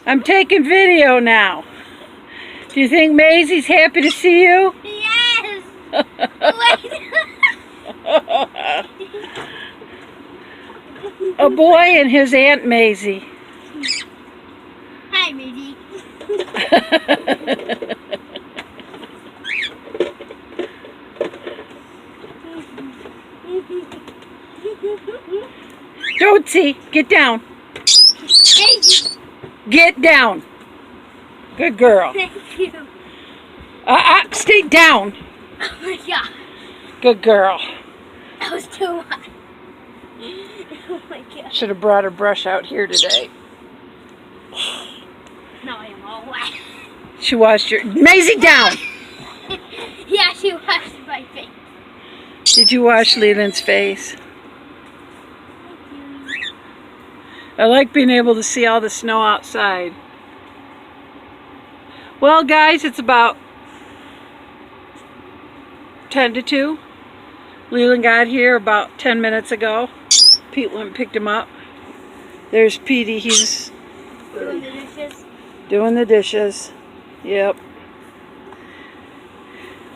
I'm taking video now. Do you think Maisie's happy to see you? Yes! A boy and his Aunt Maisie. Hi, Maisie. Don't see. Get down. Maisie. Get down. Good girl. Thank you. Stay down. Oh my god. Good girl. That was too much. Oh my god. Should have brought her brush out here today. Now I am all wet. She washed your... Maisie, down! Yeah, she washed my face. Did you wash Leland's face? I like being able to see all the snow outside. Well, guys, it's about 10 to 2. Leland got here about 10 minutes ago. Pete went and picked him up. There's Petey. He's Doing the dishes. doing the dishes. Yep.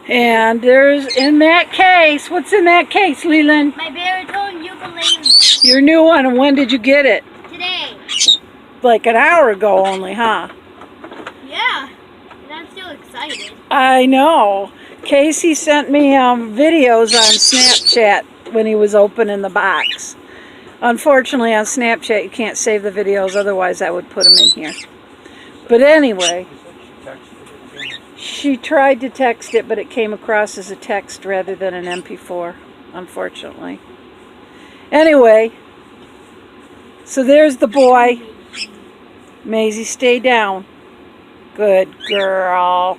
And there's in that case. What's in that case, Leland? My baritone ukulele. Your new one. And when did you get it? Today. Like an hour ago only, huh? Yeah. And I'm still excited. I know. Casey sent me videos on Snapchat when he was opening the box. Unfortunately, on Snapchat, you can't save the videos. Otherwise, I would put them in here. But anyway, she tried to text it, but it came across as a text rather than an MP4, unfortunately. Anyway, so there's the boy. Maisie, stay down. Good girl.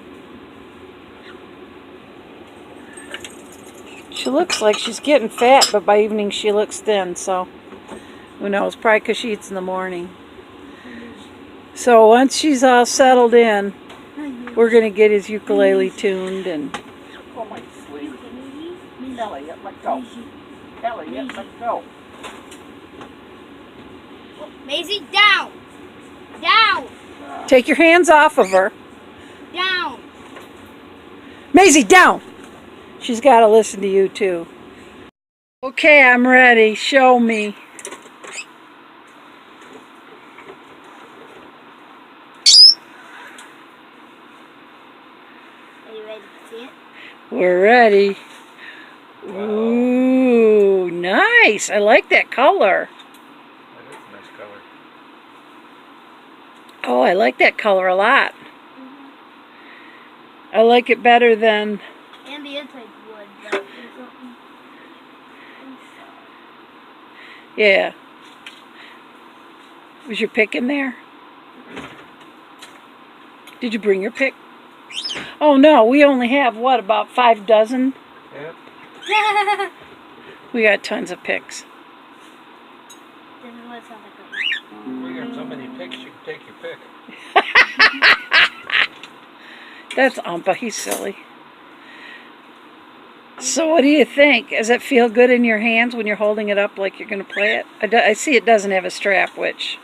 She looks like she's getting fat, but by evening she looks thin, so who knows? Probably because she eats in the morning. So once she's all settled in, we're going to get his ukulele tuned and... Oh, my sleeve. Elliot, let go. Elliot, let go. Maisie, down. Down. Take your hands off of her. Down. Maisie, down! She's got to listen to you, too. Okay, I'm ready. Show me. Are you ready to see it? We're ready. Ooh, nice. I like that color. That is a nice color. Oh, I like that color a lot. I like it better than... And the inside wood, but there's something inside. Yeah. Was your pick in there? Did you bring your pick? Oh no, we only have, what, about 5 dozen? Yep. We got tons of picks. This is what it sounds like. We got so many picks, you can take your pick. That's Umpa, he's silly. So what do you think? Does it feel good in your hands when you're holding it up like you're going to play it? I see it doesn't have a strap, which...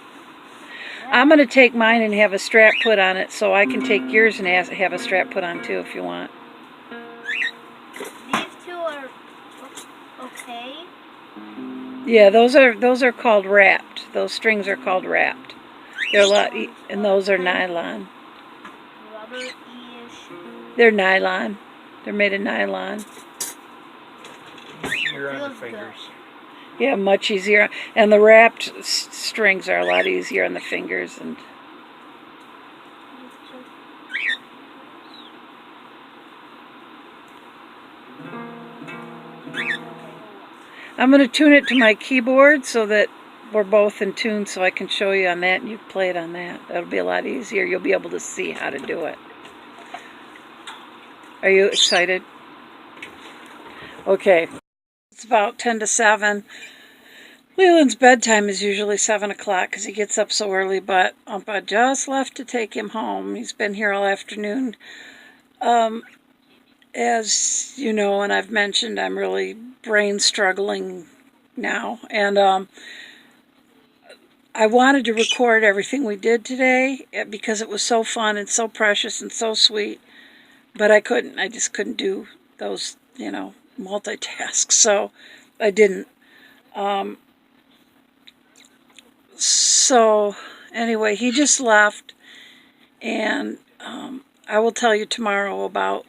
I'm going to take mine and have a strap put on it, so I can take yours and have a strap put on too if you want. These two are okay. Yeah, those are called wrapped. Those strings are called wrapped. They're a lot, and those are nylon. Rubber-ish. They're nylon. They're made of nylon. Easier on the Feels fingers. Yeah, much easier. And the wrapped strings are a lot easier on the fingers. And I'm going to tune it to my keyboard so that we're both in tune, so I can show you on that and you can play it on that. That'll be a lot easier. You'll be able to see how to do it. Are you excited? Okay. It's about 10 to 7. Leland's bedtime is usually 7 o'clock because he gets up so early, but Umpa just left to take him home. He's been here all afternoon. As you know, and I've mentioned, I'm really brain struggling now. And I wanted to record everything we did today because it was so fun and so precious and so sweet, but I couldn't. I just couldn't do those, multitask, so I didn't. So anyway, he just left, and I will tell you tomorrow about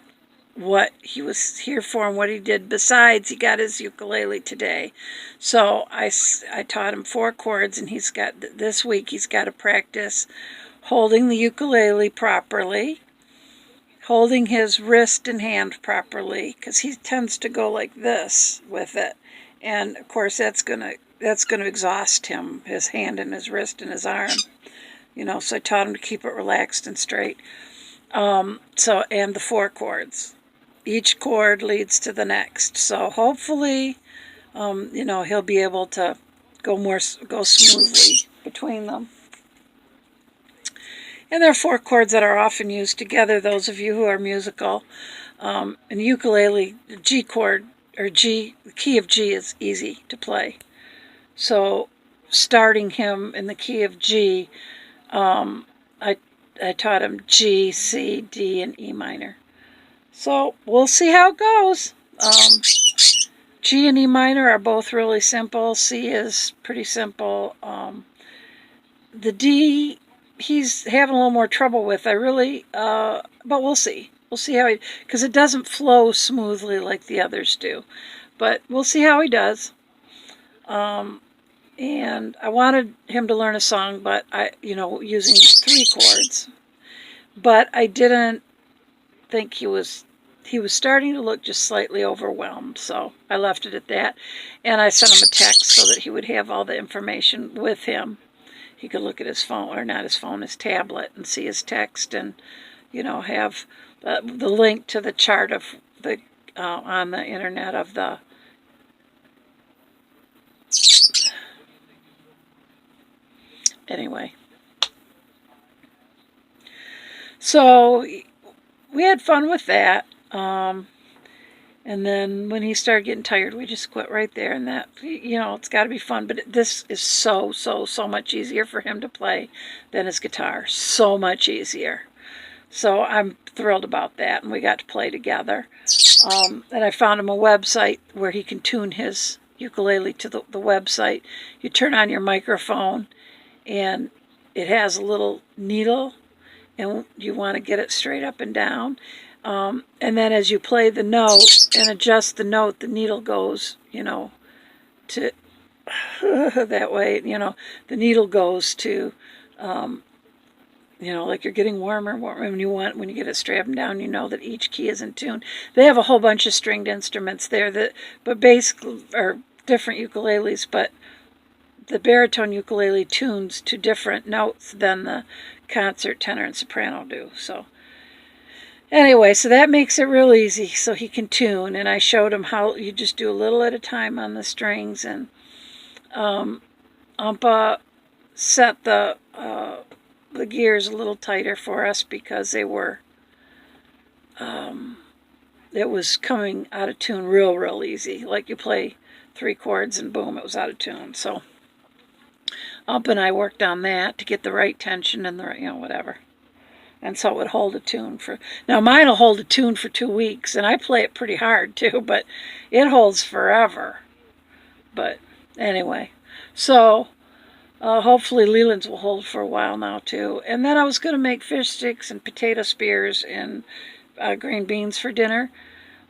what he was here for and what he did. Besides, he got his ukulele today. So I taught him 4 chords, and this week he's got to practice holding the ukulele properly, holding his wrist and hand properly, because he tends to go like this with it. And of course that's gonna exhaust him, his hand and his wrist and his arm. So I taught him to keep it relaxed and straight. And the 4 chords. Each chord leads to the next. So hopefully, he'll be able to go smoothly between them. And there are 4 chords that are often used together, those of you who are musical. In ukulele, the G chord, or the key of G is easy to play. So starting him in the key of G, I taught him G, C, D, and E minor. So we'll see how it goes. G and E minor are both really simple. C is pretty simple. The D, he's having a little more trouble with. But we'll see. We'll see how because it doesn't flow smoothly like the others do. But we'll see how he does. And I wanted him to learn a song, but using 3 chords. But I didn't think he was starting to look just slightly overwhelmed, so I left it at that. And I sent him a text so that he would have all the information with him. He could look at his phone, or not his phone, his tablet, and see his text, and have the link to the chart of the on the internet of the anyway. So we had fun with that. And then when he started getting tired, we just quit right there. And that, it's got to be fun. But this is so much easier for him to play than his guitar. So much easier. So I'm thrilled about that. And we got to play together. And I found him a website where he can tune his ukulele to the website. You turn on your microphone, and it has a little needle, and you want to get it straight up and down. And then as you play the note and adjust the note, the needle goes, to that way, the needle goes to, like you're getting warmer and warmer. When you get it straight up and down, you know that each key is in tune. They have a whole bunch of stringed instruments there but basically are different ukuleles, but the baritone ukulele tunes to different notes than the concert tenor and soprano do. So anyway, so that makes it real easy so he can tune. And I showed him how you just do a little at a time on the strings. And Ampa set the gears a little tighter for us because they were, it was coming out of tune real easy. Like you play 3 chords and boom, it was out of tune. So Ampa and I worked on that to get the right tension and the right, whatever. And so it would hold a tune now mine will hold a tune for 2 weeks, and I play it pretty hard too, but it holds forever. But anyway, so hopefully Leland's will hold for a while now too. And then I was going to make fish sticks and potato spears and green beans for dinner.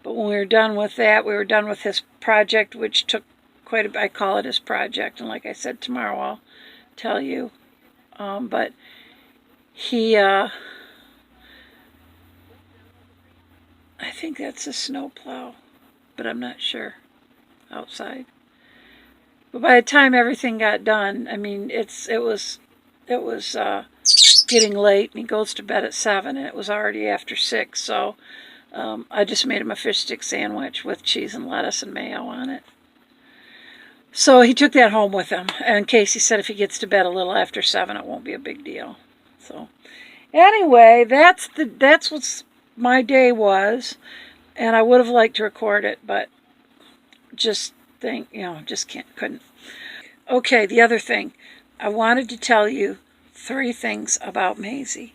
But when we were done with that, we were done with his project, which took I call it his project. And like I said, tomorrow I'll tell you. But he, I think that's a snow plow, but I'm not sure outside. But by the time everything got done, I mean, it was getting late, and he goes to bed at 7, and it was already after 6. So I just made him a fish stick sandwich with cheese and lettuce and mayo on it. So he took that home with him. And Casey said if he gets to bed a little after 7, it won't be a big deal. So anyway, that's what my day was. And I would have liked to record it, but just couldn't. Okay, the other thing. I wanted to tell you 3 things about Maisie.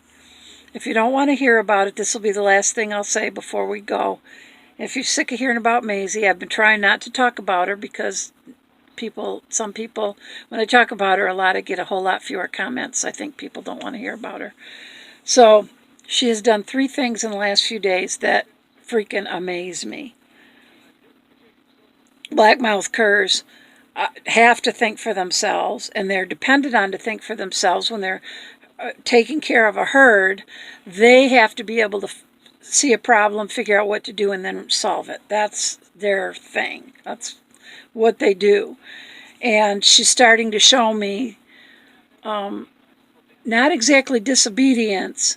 If you don't want to hear about it, this will be the last thing I'll say before we go. If you're sick of hearing about Maisie, I've been trying not to talk about her because some people, when I talk about her a lot, I get a whole lot fewer comments. I think people don't want to hear about her. So she has done 3 things in the last few days that freaking amaze me. Blackmouth curs have to think for themselves, and they're dependent on to think for themselves when they're taking care of a herd. They have to be able to see a problem, figure out what to do, and then solve it. That's their thing. That's what they do. And she's starting to show me not exactly disobedience,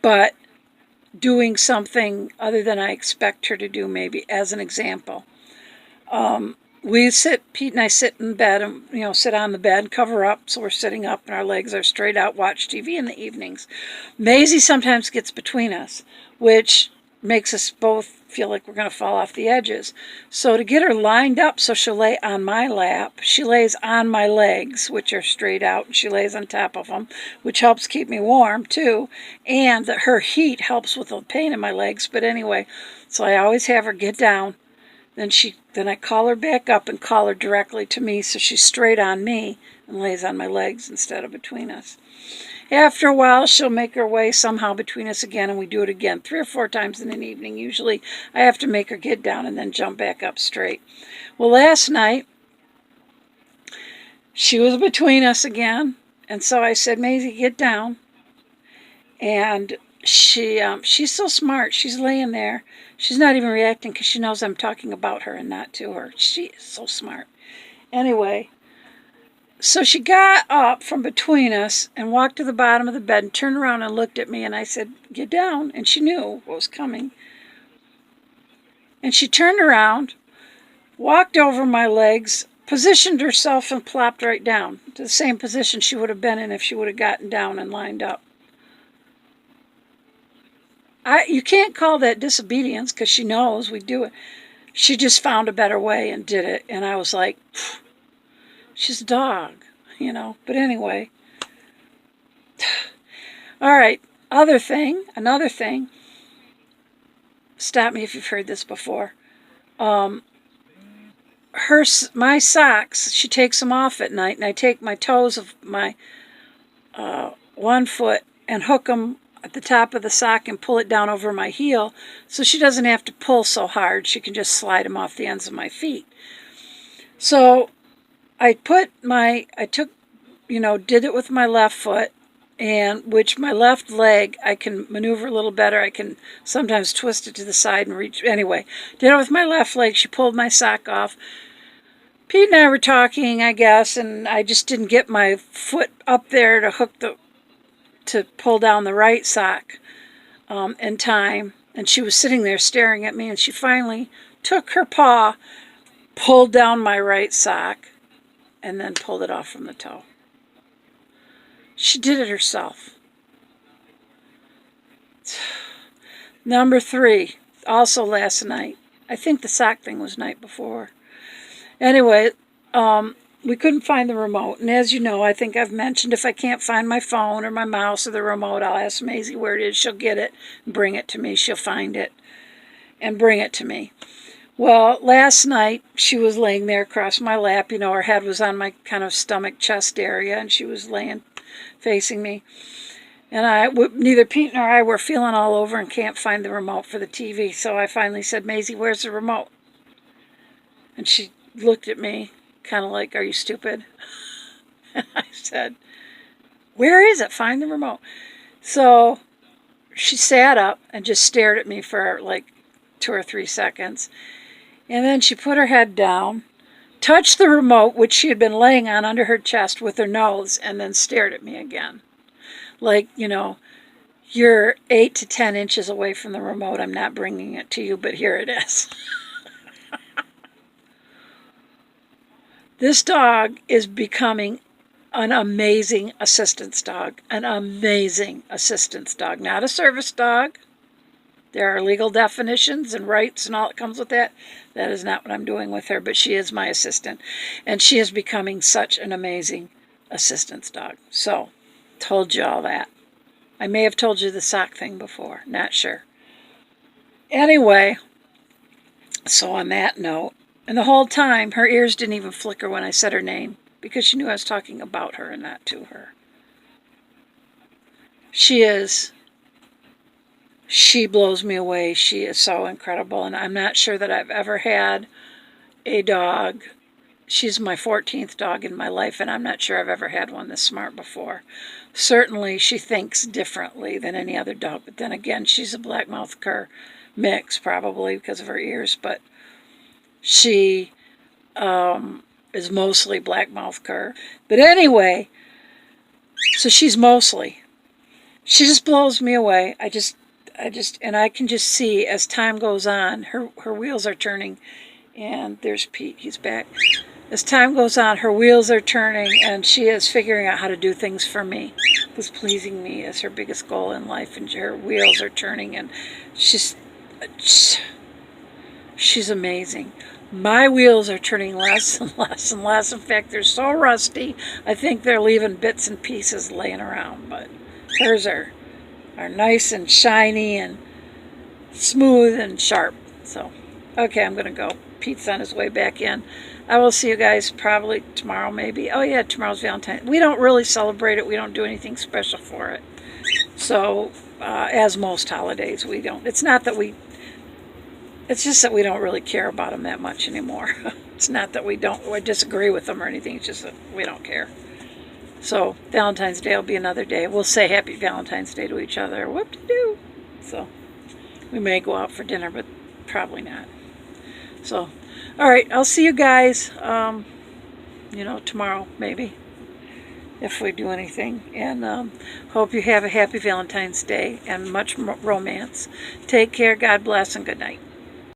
but doing something other than I expect her to do, maybe, as an example. Pete and I sit in bed, and sit on the bed, cover up, so we're sitting up and our legs are straight out, watch TV in the evenings. Maisie sometimes gets between us, which makes us both feel like we're going to fall off the edges. So to get her lined up so she'll lay on my lap, she lays on my legs, which are straight out, and she lays on top of them, which helps keep me warm too, and her heat helps with the pain in my legs. But anyway, so I always have her get down. Then I call her back up and call her directly to me so she's straight on me and lays on my legs instead of between us. After a while, she'll make her way somehow between us again, and we do it again 3 or 4 times in an evening. Usually I have to make her get down and then jump back up straight. Well, last night, she was between us again, and so I said, Maisie, get down. And she's so smart. She's laying there. She's not even reacting because she knows I'm talking about her and not to her. She is so smart. Anyway, so she got up from between us and walked to the bottom of the bed and turned around and looked at me, and I said, get down. And she knew what was coming. And she turned around, walked over my legs, positioned herself, and plopped right down to the same position she would have been in if she would have gotten down and lined up. You can't call that disobedience because she knows we do it. She just found a better way and did it. And I was like, she's a dog, But anyway. All right. Another thing. Stop me if you've heard this before. My socks, she takes them off at night, and I take my toes of my one foot and hook them at the top of the sock and pull it down over my heel so she doesn't have to pull so hard. She can just slide them off the ends of my feet. So I did it with my left foot, and which my left leg I can maneuver a little better. I can sometimes twist it to the side and reach. Anyway, did it with my left leg. She pulled my sock off. Pete and I were talking, I guess, and I just didn't get my foot up there to pull down the right sock in time. And she was sitting there staring at me, and she finally took her paw, pulled down my right sock, and then pulled it off from the toe. She did it herself. Number 3, also last night. I think the sock thing was night before. Anyway, we couldn't find the remote. And as you know, I think I've mentioned if I can't find my phone or my mouse or the remote, I'll ask Maisie where it is. She'll get it and bring it to me. She'll find it and bring it to me. Well, last night she was laying there across my lap. Her head was on my kind of stomach, chest area, and she was laying facing me. And neither Pete nor I were feeling all over and can't find the remote for the TV. So I finally said, Maisie, where's the remote? And she looked at me kind of like, are you stupid? And I said, where is it? Find the remote. So she sat up and just stared at me for like 2 or 3 seconds. And then she put her head down, touched the remote, which she had been laying on under her chest with her nose, and then stared at me again. Like, you're 8 to 10 inches away from the remote. I'm not bringing it to you, but here it is. This dog is becoming an amazing assistance dog. An amazing assistance dog. Not a service dog. There are legal definitions and rights and all that comes with that. That is not what I'm doing with her, but she is my assistant. And she is becoming such an amazing assistance dog. So, told you all that. I may have told you the sock thing before, not sure. Anyway, so on that note, and the whole time her ears didn't even flicker when I said her name because she knew I was talking about her and not to her. She blows me away. She is so incredible, and I'm not sure that I've ever had a dog. She's my 14th dog in my life, and I'm not sure I've ever had one this smart before. Certainly, she thinks differently than any other dog, but then again, she's a black-mouthed cur mix, probably because of her ears, but she is mostly black-mouthed cur. But anyway, so she just blows me away. And I can just see as time goes on, her wheels are turning, and there's Pete, he's back. As time goes on, her wheels are turning, and she is figuring out how to do things for me. Because pleasing me is her biggest goal in life, and her wheels are turning, and she's amazing. My wheels are turning less and less and less. In fact, they're so rusty, I think they're leaving bits and pieces laying around, but hers are nice and shiny and smooth and sharp. So, okay, I'm going to go. Pete's on his way back in. I will see you guys probably tomorrow, maybe. Oh, yeah, tomorrow's Valentine's. We don't really celebrate it. We don't do anything special for it. So, as most holidays, we don't. It's not that we... It's just that we don't really care about them that much anymore. It's not that we disagree with them or anything. It's just that we don't care. So, Valentine's Day will be another day. We'll say Happy Valentine's Day to each other. Whoop-de-doo. So, we may go out for dinner, but probably not. So, all right, I'll see you guys, tomorrow, maybe, if we do anything. And hope you have a happy Valentine's Day and much romance. Take care, God bless, and good night.